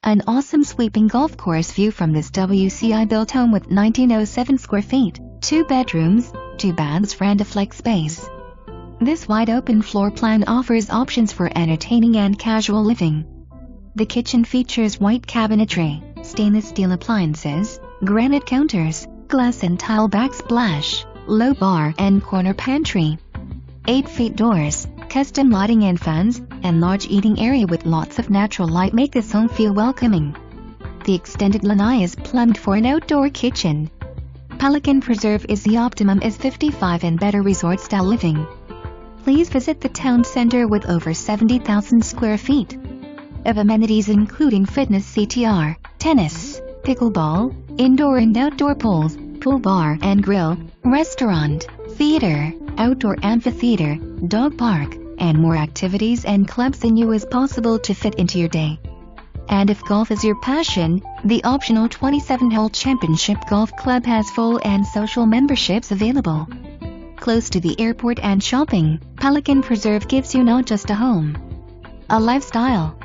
An awesome sweeping golf course view from this WCI-built home with 1907 square feet, 2 bedrooms, 2 baths and a flex space. This wide-open floor plan offers options for entertaining and casual living. The kitchen features white cabinetry, stainless steel appliances, granite counters, glass and tile backsplash, low bar and corner pantry. 8-feet doors, custom lighting and fans, and large eating area with lots of natural light make this home feel welcoming. The extended lanai is plumbed for an outdoor kitchen. Pelican Preserve is the optimum as 55 and better resort-style living. Please visit the town center with over 70,000 square feet of amenities including fitness CTR, tennis, pickleball, indoor and outdoor pools, pool bar and grill, restaurant, theater, outdoor amphitheater, dog park, and more activities and clubs than you is possible to fit into your day. And if golf is your passion, the optional 27-hole championship golf club has full and social memberships available. Close to the airport and shopping, Pelican Preserve gives you not just a home, a lifestyle.